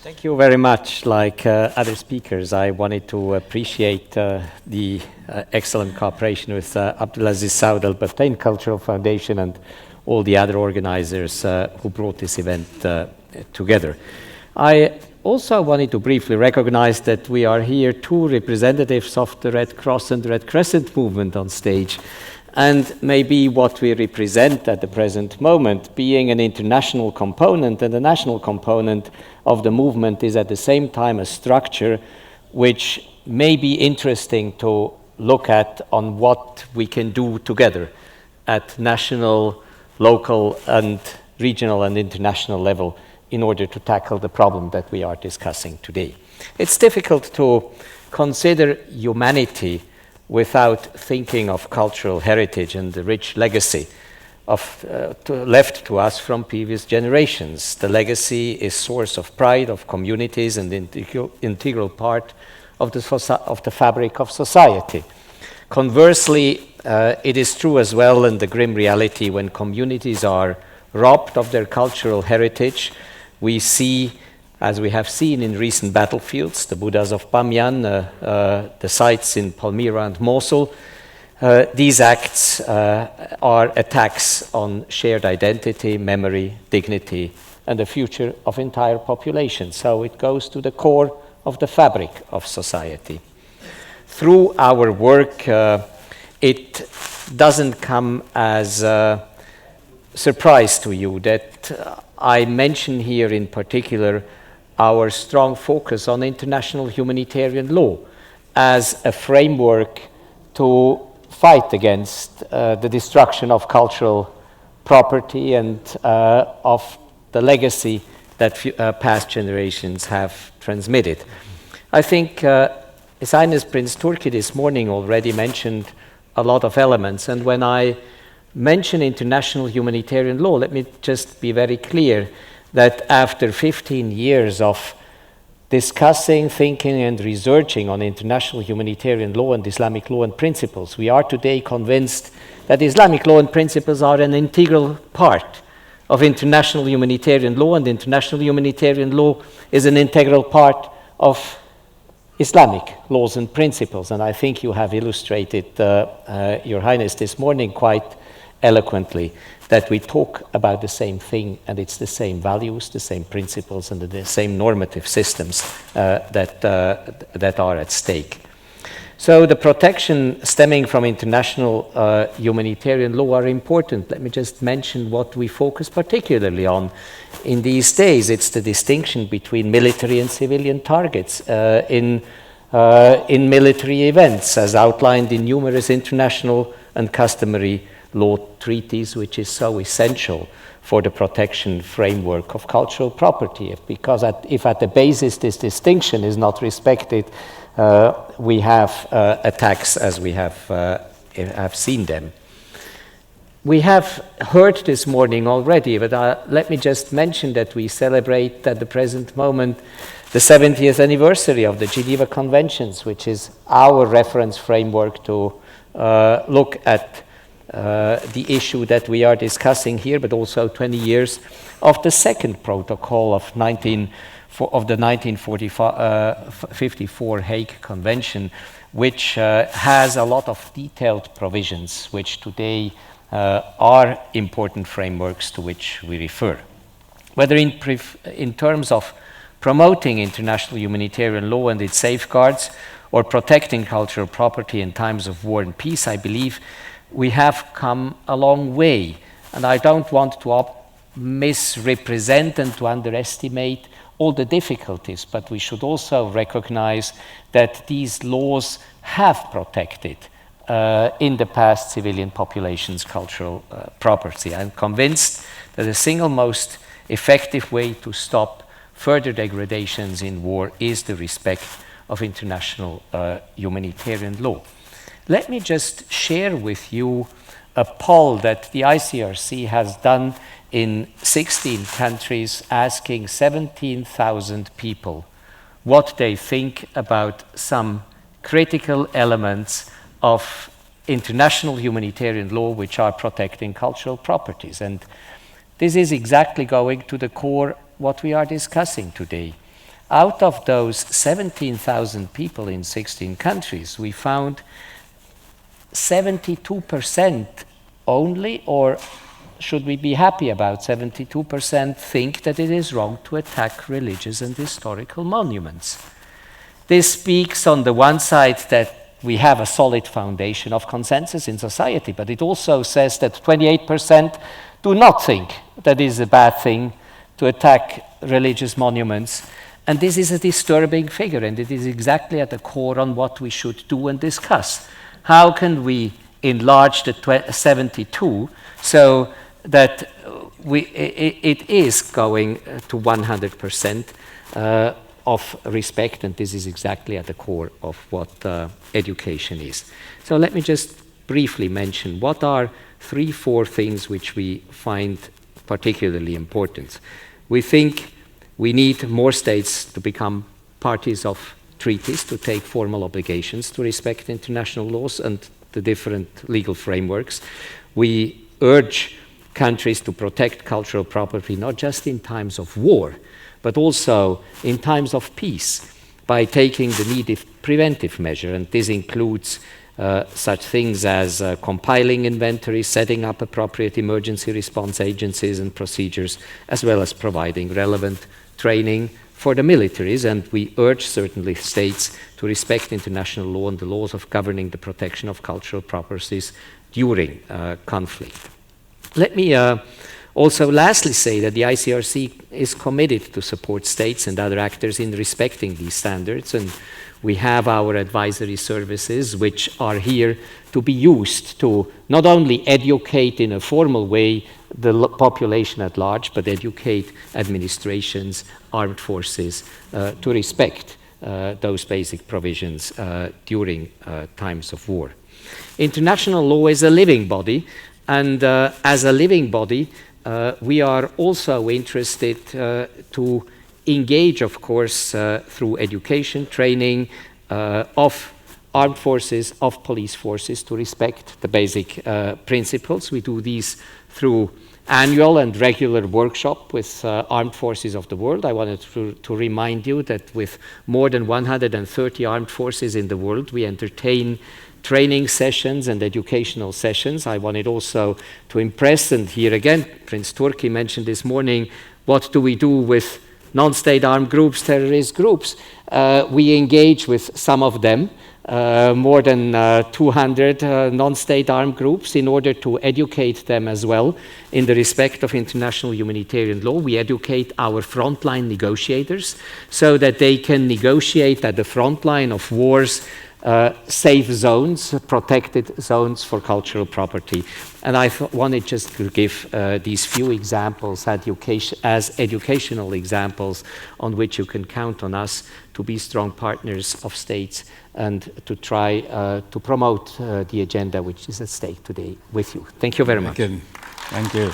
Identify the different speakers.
Speaker 1: Thank you very much. Like other speakers, I wanted to appreciate the excellent cooperation with Abdulaziz Saud Al Batain Cultural Foundation and all the other organizers who brought this event together. I also wanted to briefly recognize that we are here two representatives of the Red Cross and Red Crescent movement on stage, and maybe what we represent at the present moment, being an international component and a national component of the movement, is at the same time a structure which may be interesting to look at on what we can do together at national, local, and regional and international level in order to tackle the problem that we are discussing today. It's difficult to consider humanity without thinking of cultural heritage and the rich legacy left to us from previous generations. The legacy is source of pride of communities and integral part of the fabric of society. Conversely, it is true as well in the grim reality when communities are robbed of their cultural heritage. We see, as we have seen in recent battlefields, the Buddhas of Bamyan, the sites in Palmyra and Mosul, these acts are attacks on shared identity, memory, dignity, and the future of entire populations. So it goes to the core of the fabric of society. Through our work, it doesn't come as a surprise to you that I mention here in particular our strong focus on international humanitarian law as a framework to fight against the destruction of cultural property and of the legacy that past generations have transmitted. I think His Highness Prince Turki this morning already mentioned a lot of elements, and when I mention international humanitarian law, let me just be very clear that after 15 years of discussing, thinking, and researching on international humanitarian law and Islamic law and principles, we are today convinced that Islamic law and principles are an integral part of international humanitarian law, and international humanitarian law is an integral part of Islamic laws and principles. And I think you have illustrated, Your Highness, this morning quite eloquently that we talk about the same thing, and it's the same values, the same principles, and the same normative systems that are at stake. So the protection stemming from international humanitarian law are important. Let me just mention what we focus particularly on in these days. It's the distinction between military and civilian targets in military events, as outlined in numerous international and customary law treaties, which is so essential for the protection framework of cultural property. Because if at the basis this distinction is not respected, we have attacks as we have seen them. We have heard this morning already, but let me just mention that we celebrate at the present moment the 70th anniversary of the Geneva Conventions, which is our reference framework to look at the issue that we are discussing here, but also 20 years of the second protocol of the 1954 Hague Convention, which has a lot of detailed provisions which today are important frameworks to which we refer. Whether in terms of promoting international humanitarian law and its safeguards or protecting cultural property in times of war and peace, I believe we have come a long way, and I don't want to misrepresent and to underestimate all the difficulties, but we should also recognize that these laws have protected in the past civilian population's cultural property. I'm convinced that the single most effective way to stop further degradations in war is the respect of international humanitarian law. Let me just share with you a poll that the ICRC has done in 16 countries, asking 17,000 people what they think about some critical elements of international humanitarian law which are protecting cultural properties. And this is exactly going to the core what we are discussing today. out of those 17,000 people in 16 countries, we found 72% only, or should we be happy about 72%, think that it is wrong to attack religious and historical monuments. This speaks on the one side that we have a solid foundation of consensus in society, but it also says that 28% do not think that it is a bad thing to attack religious monuments. And this is a disturbing figure, and it is exactly at the core on what we should do and discuss. How can we enlarge the 72 so that it is going to 100% of respect, and this is exactly at the core of what education is. So let me just briefly mention what are 3-4 things which we find particularly important. We think we need more states to become parties of treaties, to take formal obligations to respect international laws and the different legal frameworks. We urge countries to protect cultural property, not just in times of war, but also in times of peace, by taking the needed preventive measure. And this includes such things as compiling inventory, setting up appropriate emergency response agencies and procedures, as well as providing relevant training for the militaries. And we urge certainly states to respect international law and the laws of governing the protection of cultural properties during conflict. Let me also lastly say that the ICRC is committed to support states and other actors in respecting these standards, and we have our advisory services which are here to be used to not only educate in a formal way the population at large, but educate administrations, armed forces to respect those basic provisions during times of war. International law is a living body, and as a living body, we are also interested to engage, of course, through education, training of armed forces, of police forces, to respect the basic principles. We do these through annual and regular workshop with armed forces of the world. I wanted to remind you that with more than 130 armed forces in the world, we entertain training sessions and educational sessions. I wanted also to impress, and here again, Prince Turki mentioned this morning, what do we do with non-state armed groups, terrorist groups? We engage with some of them, more than 200 non-state armed groups, in order to educate them as well in the respect of international humanitarian law. We educate our frontline negotiators so that they can negotiate at the front line of wars safe zones, protected zones for cultural property. And I wanted just to give these few examples as educational examples on which you can count on us to be strong partners of states and to try to promote the agenda which is at stake today with you. Thank you very much.
Speaker 2: Thank you.